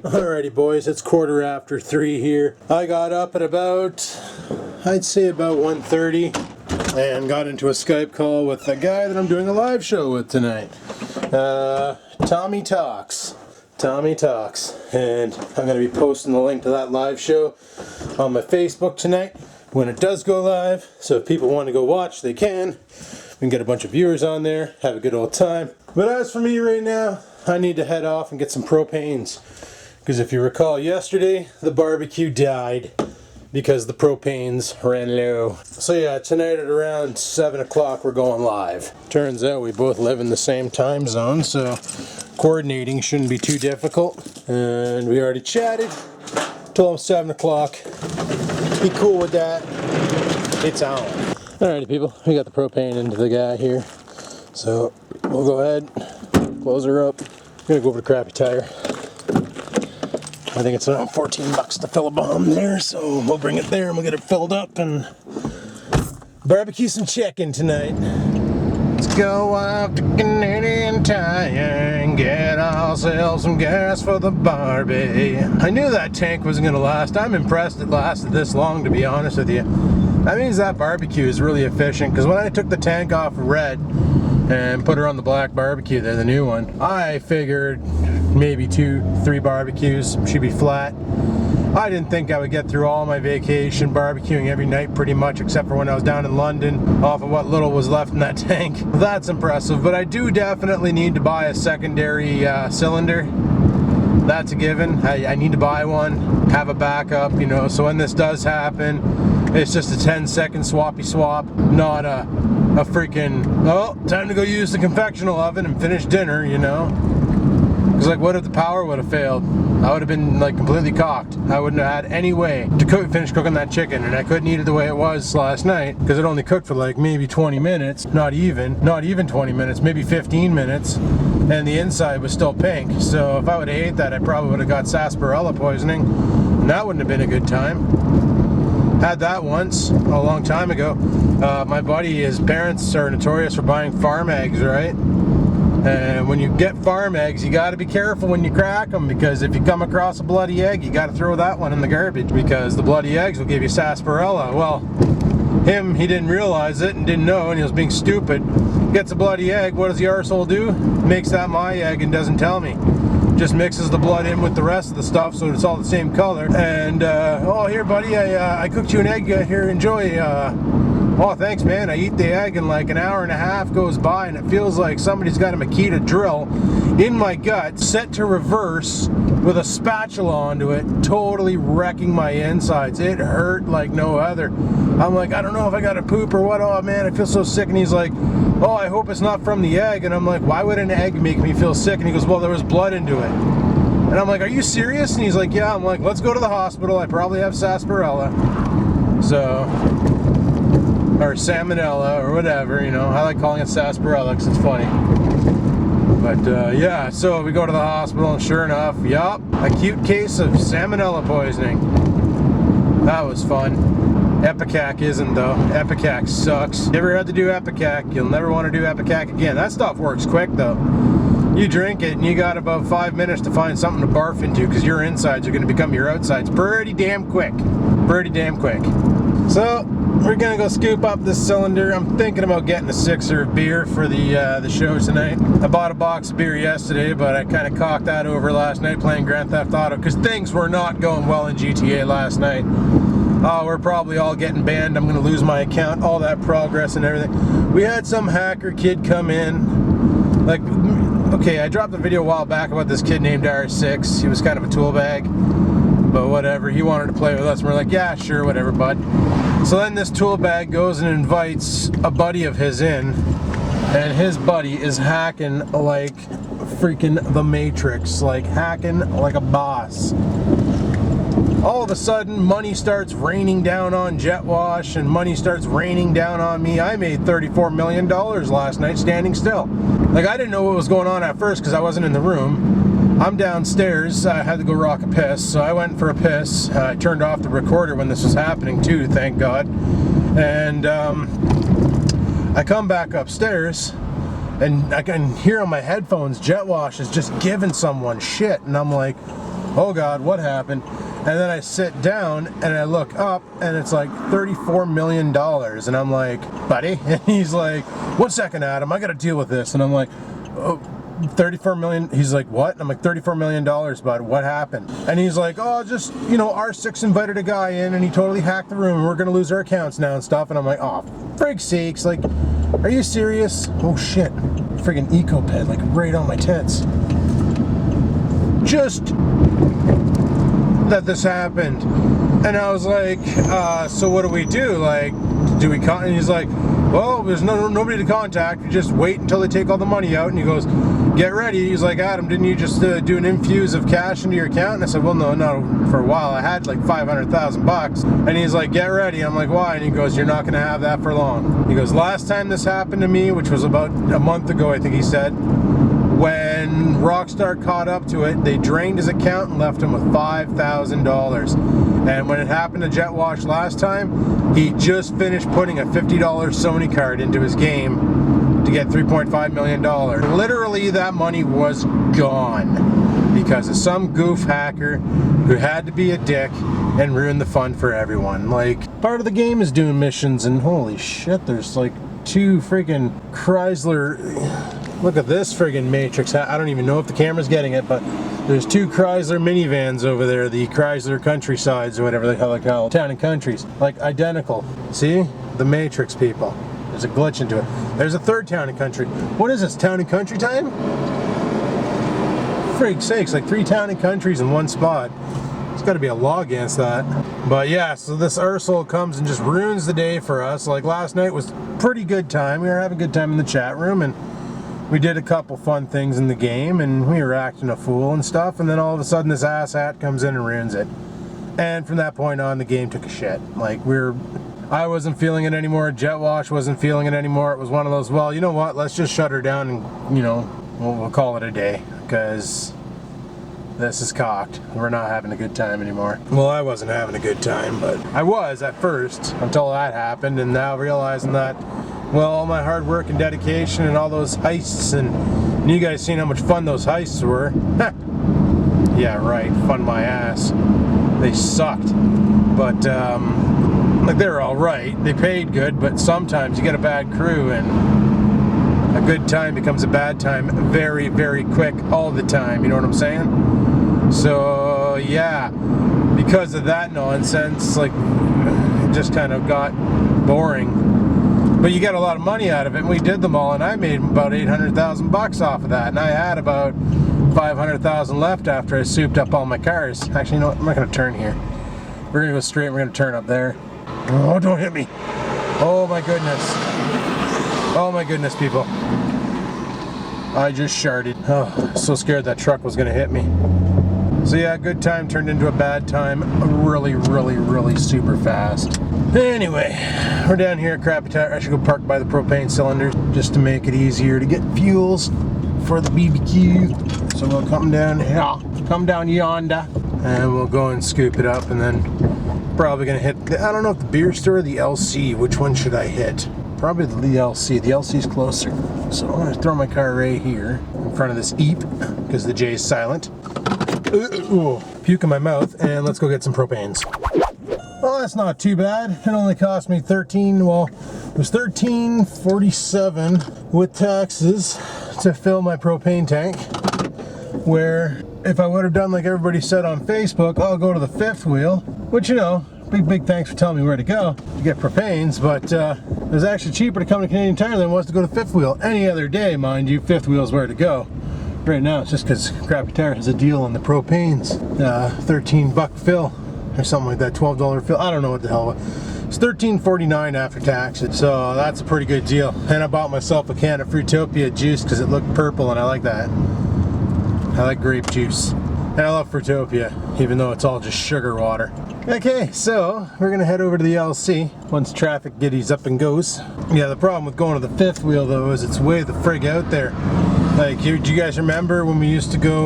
Alrighty boys, it's 3:15 here. I got up at about, I'd say about 1:30 and got into a Skype call with the guy that I'm doing a live show with tonight. Tommy Talks. And I'm going to be posting the link to that live show on my Facebook tonight when it does go live. So if people want to go watch, they can. We can get a bunch of viewers on there, have a good old time. But as for me right now, I need to head off and get some propanes. Because if you recall yesterday, the barbecue died because the propanes ran low. So yeah, tonight at around 7 o'clock we're going live. Turns out we both live in the same time zone, so coordinating shouldn't be too difficult. And we already chatted. Told him 7 o'clock. Be cool with that. It's on. Alrighty people, we got the propane into the guy here. So we'll go ahead, close her up. I'm gonna go over to Crappy Tire. I think it's around 14 bucks to fill a bomb there, so we'll bring it there and we'll get it filled up and barbecue some chicken tonight. Let's go out to Canadian Tire and get ourselves some gas for the Barbie. I knew that tank wasn't going to last. I'm impressed it lasted this long, to be honest with you. That means that barbecue is really efficient, because when I took the tank off of red and put her on the black barbecue there, the new one, I figured maybe 2-3 barbecues, she'd be flat. I didn't think I would get through all my vacation barbecuing every night pretty much, except for when I was down in London off of what little was left in that tank. That's impressive, but I do definitely need to buy a secondary cylinder. That's a given. I need to buy one, have a backup, you know, so when this does happen, it's just a 10-second swappy swap, not a freaking, oh, time to go use the confectional oven and finish dinner, you know. Because like, what if the power would have failed? I would have been like completely cocked. I wouldn't have had any way to finish cooking that chicken, and I couldn't eat it the way it was last night because it only cooked for like maybe 20 minutes, not even 20 minutes, maybe 15 minutes, and the inside was still pink. So if I would have ate that, I probably would have got sarsaparilla poisoning, and that wouldn't have been a good time. Had that once, a long time ago. My buddy, his parents are notorious for buying farm eggs, right? And when you get farm eggs, you got to be careful when you crack them, because if you come across a bloody egg, you got to throw that one in the garbage, because the bloody eggs will give you sarsaparilla. Well, he didn't realize it and didn't know, and he was being stupid. Gets a bloody egg, what does the arsehole do? Makes that my egg and doesn't tell me. Just mixes the blood in with the rest of the stuff so it's all the same color. And, oh, here buddy, I cooked you an egg, here, enjoy. Oh, thanks man, I eat the egg and like an hour and a half goes by and it feels like somebody's got a Makita drill in my gut, set to reverse with a spatula onto it, totally wrecking my insides. It hurt like no other. I'm like, I don't know if I got to poop or what. Oh man, I feel so sick. And he's like, oh, I hope it's not from the egg. And I'm like, why would an egg make me feel sick? And he goes, well, there was blood into it. And I'm like, are you serious? And he's like, yeah. I'm like, let's go to the hospital. I probably have sarsaparilla. So, or salmonella or whatever, you know. I like calling it sarsaparilla because it's funny. But yeah, so we go to the hospital and sure enough, yup, acute case of salmonella poisoning. That was fun. Epicac isn't though. Epicac sucks. You ever had to do Epicac, you'll never want to do Epicac again. That stuff works quick though. You drink it and you got about 5 minutes to find something to barf into, because your insides are going to become your outsides pretty damn quick. Pretty damn quick. So we're gonna go scoop up this cylinder. I'm thinking about getting a 6er of beer for the show tonight. I bought a box of beer yesterday, but I kind of cocked that over last night playing Grand Theft Auto, because things were not going well in GTA last night. Oh, we're probably all getting banned. I'm gonna lose my account, all that progress and everything. We had some hacker kid come in. Like, okay, I dropped a video a while back about this kid named R6. He was kind of a tool bag, but whatever. He wanted to play with us, and we're like, yeah, sure, whatever, bud. So then this tool bag goes and invites a buddy of his in, and his buddy is hacking like freaking the Matrix, like hacking like a boss. All of a sudden, money starts raining down on Jetwash, and money starts raining down on me. I made $34 million last night standing still. Like, I didn't know what was going on at first because I wasn't in the room. I'm downstairs. I had to go rock a piss, so I went for a piss. I turned off the recorder when this was happening too, thank God. And I come back upstairs, and I can hear on my headphones Jetwash is just giving someone shit, and I'm like, oh God, what happened? And then I sit down and I look up and it's like $34 million. And I'm like, buddy? And he's like, 1 second, Adam, I got to deal with this. And I'm like, oh, 34 million. He's like, what? And I'm like, $34 million, bud. What happened? And he's like, oh, just, you know, R6 invited a guy in and he totally hacked the room and we're going to lose our accounts now and stuff. And I'm like, oh, frig sakes. Like, are you serious? Oh, shit. Friggin' EcoPed, like, right on my tits. Just that this happened. And I was like, so what do we do? Like, do we and he's like, well, there's nobody to contact. You just wait until they take all the money out. And he goes, get ready. He's like, Adam, didn't you just do an infuse of cash into your account? And I said, well, no, for a while. I had like $500,000. And he's like, get ready. I'm like, why? And he goes, you're not going to have that for long. He goes, last time this happened to me, which was about a month ago, I think he said, when Rockstar caught up to it, they drained his account and left him with $5,000. And when it happened to JetWash last time, he just finished putting a $50 Sony card into his game to get $3.5 million. Literally, that money was gone because of some goof hacker who had to be a dick and ruin the fun for everyone. Like, part of the game is doing missions, and holy shit, there's like 2 freaking Chrysler. Look at this friggin' Matrix. I don't even know if the camera's getting it, but there's 2 Chrysler minivans over there, the Chrysler Countrysides or whatever the hell they call it. Town and Countries. Like, identical. See? The Matrix, people. There's a glitch into it. There's a 3rd Town and Country. What is this, Town and Country time? Frig sakes, like 3 Town and Countries in one spot. There's got to be a law against that. But yeah, so this arsehole comes and just ruins the day for us. Like, last night was pretty good time. We were having a good time in the chat room, and we did a couple fun things in the game, and we were acting a fool and stuff, and then all of a sudden this asshat comes in and ruins it. And from that point on, the game took a shit. Like, I wasn't feeling it anymore, JetWash wasn't feeling it anymore. It was one of those, well, you know what, let's just shut her down and, you know, we'll call it a day, because this is cocked. We're not having a good time anymore. Well, I wasn't having a good time, but I was at first, until that happened, and now realizing that, well, all my hard work and dedication and all those heists, and you guys seen how much fun those heists were. Yeah, right, fun my ass. They sucked. But, like, they were alright. They paid good, but sometimes you get a bad crew and a good time becomes a bad time very, very quick all the time. You know what I'm saying? So, yeah, because of that nonsense, like, it just kind of got boring. But you get a lot of money out of it, and we did them all, and I made about 800,000 bucks off of that, and I had about 500,000 left after I souped up all my cars. Actually, you know what? I'm not going to turn here. We're going to go straight, and we're going to turn up there. Oh, don't hit me. Oh my goodness. Oh my goodness, people. I just sharted. Oh, so scared that truck was going to hit me. So yeah, a good time turned into a bad time really, really, really super fast. Anyway, we're down here at Crappy Tire. I should go park by the propane cylinders just to make it easier to get fuels for the BBQ. So we'll come down yonder, and we'll go and scoop it up, and then probably gonna hit, I don't know if the beer store or the LC, which one should I hit? Probably the LC. The LC's closer. So I'm gonna throw my car right here in front of this EEP, because the J is silent. Ooh, puke in my mouth, and let's go get some propanes. Well, that's not too bad. It only cost me it was $13.47 with taxes to fill my propane tank, where if I would have done like everybody said on Facebook, I'll go to the 5th wheel, which, you know, big thanks for telling me where to go to get propanes, but it was actually cheaper to come to Canadian Tire than it was to go to 5th wheel. Any other day, mind you, 5th wheel is where to go. Right now, it's just because Crappy Tire has a deal on the propanes. $13 fill or something like that, $12 fill. I don't know what the hell. It's $13.49 after taxes, so that's a pretty good deal. And I bought myself a can of Fruitopia juice because it looked purple, and I like that. I like grape juice. And I love Fruitopia, even though it's all just sugar water. Okay, so we're gonna head over to the LC once traffic giddies up and goes. Yeah, the problem with going to the 5th wheel though is it's way the frig out there. Like, do you guys remember when we used to go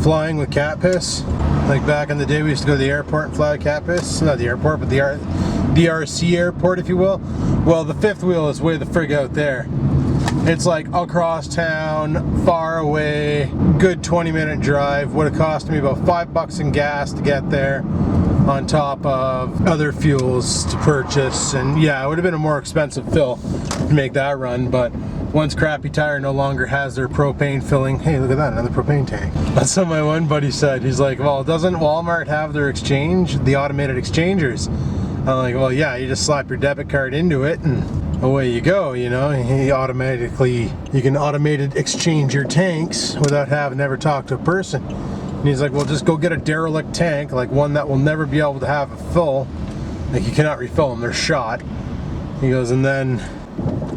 flying with cat piss? Like back in the day, we used to go to the airport and fly with cat piss. Not the airport, but the RC airport, if you will. Well, the 5th wheel is way the frig out there. It's like across town, far away, good 20-minute drive. Would have cost me about $5 in gas to get there, on top of other fuels to purchase. And yeah, it would have been a more expensive fill to make that run, but once Crappy Tire no longer has their propane filling, hey, look at that, another propane tank. That's what my one buddy said. He's like, well, doesn't Walmart have their exchange, the automated exchangers? I'm like, well, yeah, you just slap your debit card into it and away you go, you know. You can automated exchange your tanks without having to ever talk to a person. And he's like, well, just go get a derelict tank, like one that will never be able to have a fill. Like, you cannot refill them, they're shot. He goes, and then,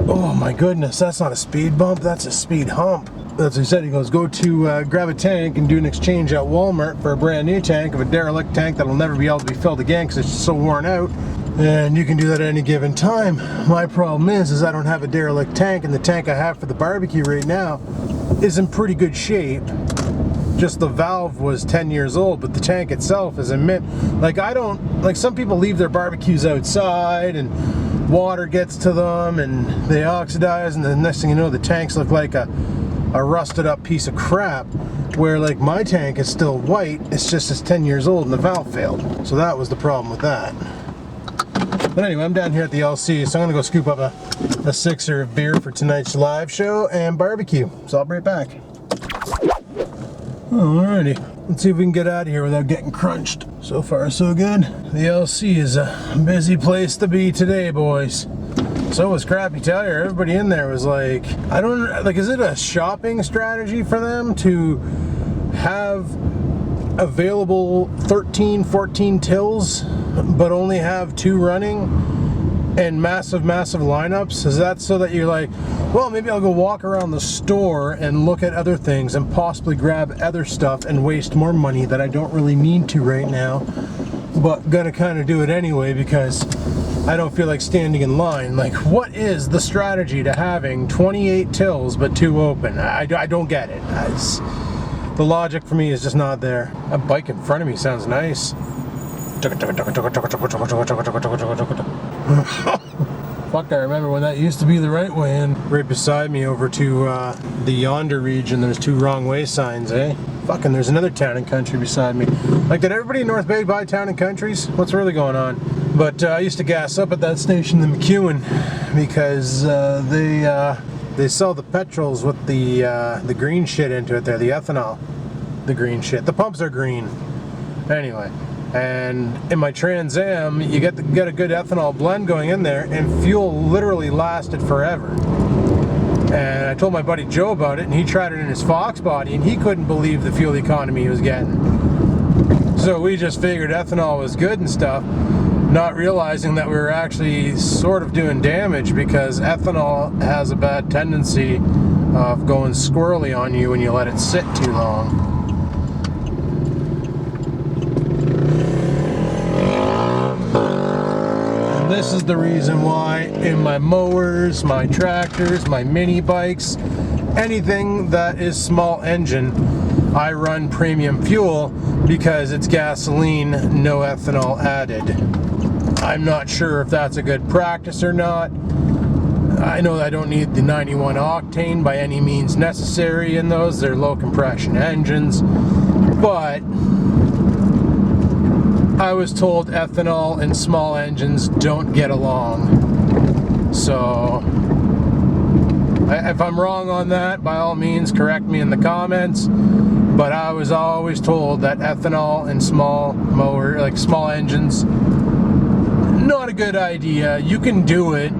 oh my goodness, that's not a speed bump, that's a speed hump. That's what he said. He goes, go to grab a tank and do an exchange at Walmart for a brand new tank of a derelict tank that'll never be able to be filled again because it's so worn out. And you can do that at any given time. My problem is I don't have a derelict tank, and the tank I have for the barbecue right now is in pretty good shape. Just the valve was 10 years old, but the tank itself is in mint. Like, I don't, like, some people leave their barbecues outside and water gets to them and they oxidize, and the next thing you know, the tanks look like a rusted up piece of crap, where like my tank is still white, it's just it's 10 years old and the valve failed. So that was the problem with that. But anyway, I'm down here at the LC, so I'm gonna go scoop up a sixer of beer for tonight's live show and barbecue. So I'll be right back. Alrighty, let's see if we can get out of here without getting crunched. So far so good. The LC is a busy place to be today, boys. So was Crappy Tire. Everybody in there was like, I don't, like, is it a shopping strategy for them to have available 13, 14 tills, but only have 2 running and massive lineups? Is that so that you're like, well, maybe I'll go walk around the store and look at other things and possibly grab other stuff and waste more money that I don't really need to right now, but gonna kind of do it anyway because I don't feel like standing in line? Like, what is the strategy to having 28 tills but 2 open? I don't get it. The logic for me is just not there. A bike in front of me sounds nice. Fuck, I remember when that used to be the right way in. Right beside me over to the Yonder region, there's 2 wrong way signs, eh? Fucking, there's another Town and Country beside me. Like, did everybody in North Bay buy Town and Countries? What's really going on? But I used to gas up at that station in McEwen because they sell the petrols with the green shit into it there, the ethanol. The green shit. The pumps are green. Anyway. And in my Trans Am, you get a good ethanol blend going in there, and fuel literally lasted forever. And I told my buddy Joe about it, and he tried it in his Fox body, and he couldn't believe the fuel economy he was getting. So we just figured ethanol was good and stuff, not realizing that we were actually sort of doing damage, because ethanol has a bad tendency of going squirrely on you when you let it sit too long. This is the reason why in my mowers, my tractors, my mini bikes, anything that is small engine, I run premium fuel because it's gasoline, no ethanol added. I'm not sure if that's a good practice or not. I know I don't need the 91 octane by any means necessary in those. They're low compression engines, but I was told ethanol and small engines don't get along. So if I'm wrong on that, by all means correct me in the comments, but I was always told that ethanol and small engines, not a good idea. You can do it,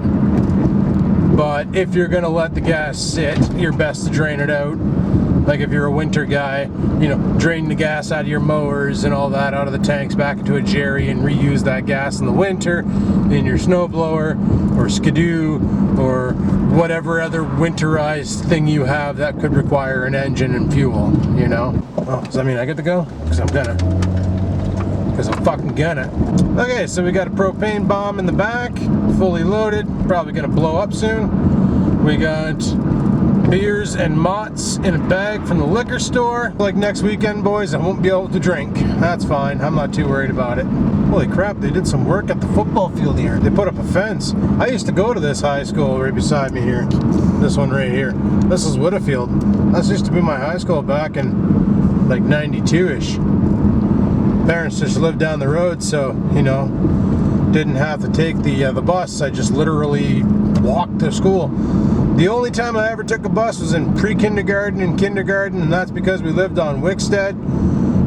but if you're gonna let the gas sit, you're best to drain it out. Like if you're a winter guy, you know, drain the gas out of your mowers and all that out of the tanks back into a jerry and reuse that gas in the winter in your snowblower or skidoo or whatever other winterized thing you have that could require an engine and fuel, you know? Oh, does that mean I get to go? Because I'm gonna. Because I'm fucking gonna. Okay, so we got a propane bomb in the back, fully loaded, probably gonna blow up soon. We got beers and Mott's in a bag from the liquor store. Like next weekend, boys, I won't be able to drink. That's fine. I'm not too worried about it. Holy crap, they did some work at the football field here. They put up a fence. I used to go to this high school right beside me here. This one right here. This is Whitfield. This used to be my high school back in like 92-ish. Parents just lived down the road, so, you know, didn't have to take the bus. I just literally walked to school. The only time I ever took a bus was in pre-kindergarten and kindergarten, and that's because we lived on Wickstead,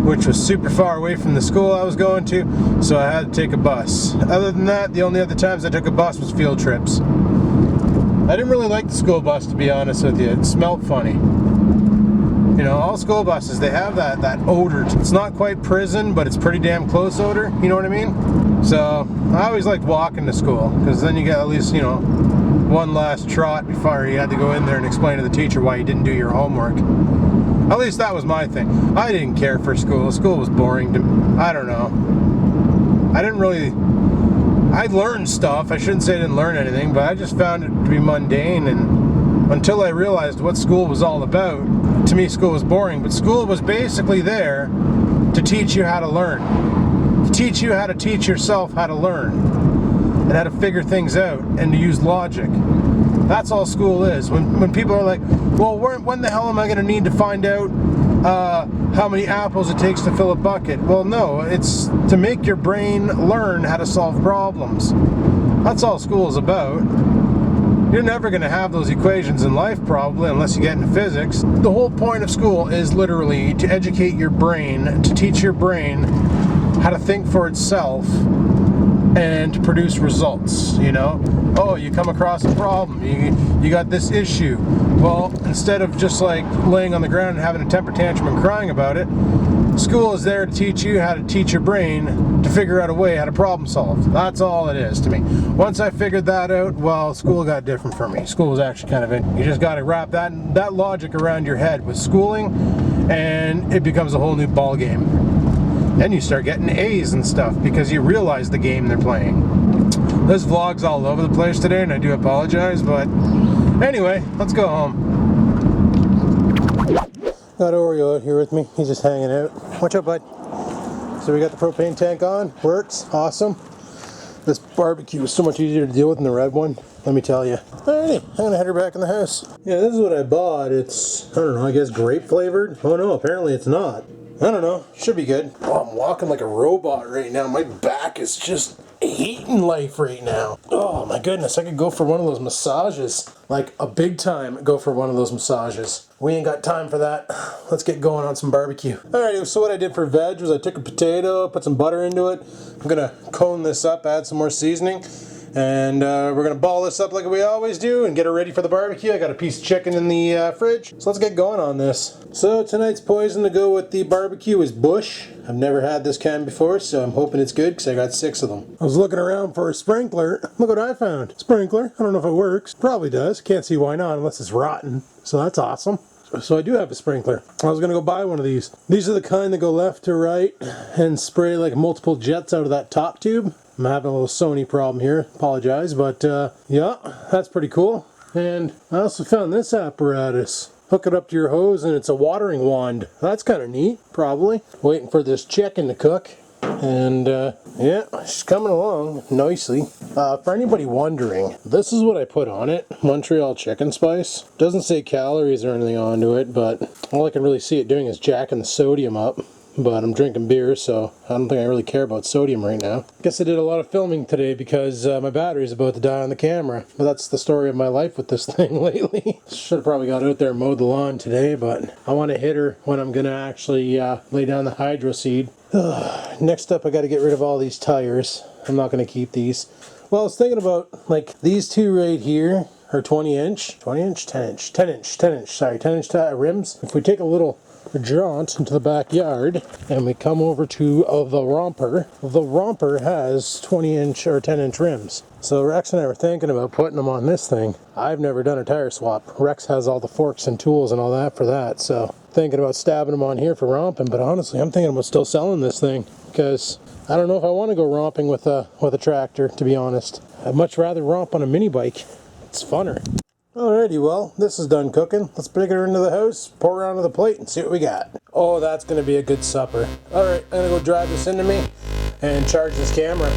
which was super far away from the school I was going to, so I had to take a bus. Other than that, the only other times I took a bus was field trips. I didn't really like the school bus, to be honest with you. It smelled funny. You know, all school buses, they have that odor. It's not quite prison, but it's pretty damn close odor, you know what I mean? So, I always liked walking to school, because then you get at least, you know, one last trot before you had to go in there and explain to the teacher why you didn't do your homework. At least that was my thing. I didn't care for school. School was boring to me. I don't know. I didn't really... I learned stuff. I shouldn't say I didn't learn anything, but I just found it to be mundane, and until I realized what school was all about, to me school was boring. But school was basically there to teach you how to learn. To teach you how to teach yourself how to learn. And how to figure things out and to use logic. That's all school is. When people are like, well, when the hell am I going to need to find out how many apples it takes to fill a bucket? Well, no, it's to make your brain learn how to solve problems. That's all school is about. You're never going to have those equations in life, probably, unless you get into physics. The whole point of school is literally to educate your brain, to teach your brain how to think for itself and to produce results, you know? Oh, you come across a problem, you got this issue. Well, instead of just like laying on the ground and having a temper tantrum and crying about it, school is there to teach you how to teach your brain to figure out a way how to problem solve. That's all it is to me. Once I figured that out, well, school got different for me. School was actually kind of it. You just got to wrap that logic around your head with schooling, and it becomes a whole new ball game. Then you start getting A's and stuff because you realize the game they're playing. This vlog's all over the place today, and I do apologize, but anyway, let's go home. Got Oreo out here with me. He's just hanging out. Watch out, bud. So we got the propane tank on. Works. Awesome. This barbecue is so much easier to deal with than the red one, let me tell you. Alrighty, I'm gonna head her back in the house. Yeah, this is what I bought. It's, I don't know, I guess grape flavored? Oh no, apparently it's not. I don't know. Should be good. Oh, I'm walking like a robot right now. My back is just hating life right now. Oh my goodness, I could go for one of those massages. Like a big time go for one of those massages. We ain't got time for that. Let's get going on some barbecue. Alrighty, so what I did for veg was I took a potato, put some butter into it. I'm gonna cone this up, add some more seasoning. And we're going to ball this up like we always do and get it ready for the barbecue. I got a piece of chicken in the fridge, so let's get going on this. So tonight's poison to go with the barbecue is Bush. I've never had this kind before, so I'm hoping it's good because I got 6 of them. I was looking around for a sprinkler. Look what I found. Sprinkler. I don't know if it works. Probably does. Can't see why not unless it's rotten. So that's awesome. So I do have a sprinkler. I was going to go buy one of these. These are the kind that go left to right and spray like multiple jets out of that top tube. I'm having a little Sony problem here, apologize, but yeah, that's pretty cool. And I also found this apparatus. Hook it up to your hose and it's a watering wand. That's kind of neat, probably. Waiting for this chicken to cook. And yeah, she's coming along nicely. For anybody wondering, this is what I put on it. Montreal chicken spice. Doesn't say calories or anything onto it, but all I can really see it doing is jacking the sodium up. But I'm drinking beer, so I don't think I really care about sodium right now. Guess I did a lot of filming today because my battery's about to die on the camera. But that's the story of my life with this thing lately. Should have probably got out there and mowed the lawn today, but I want to hit her when I'm going to actually lay down the hydro seed. Next up, I got to get rid of all these tires. I'm not going to keep these. Well, I was thinking about, like, these two right here are 20-inch, 10-inch rims. If we take a little jaunt into the backyard and we come over to the romper has 20-inch or 10-inch rims. So Rex and I were thinking about putting them on this thing. I've never done a tire swap. Rex has all the forks and tools and all that for that, so thinking about stabbing them on here for romping, but honestly I'm thinking about still selling this thing because I don't know if I want to go romping with a tractor, to be honest. I'd much rather romp on a mini bike. It's funner. Alrighty, well, this is done cooking. Let's bring her into the house, pour her onto the plate, and see what we got. Oh, that's going to be a good supper. Alright, I'm going to go drive this into me and charge this camera.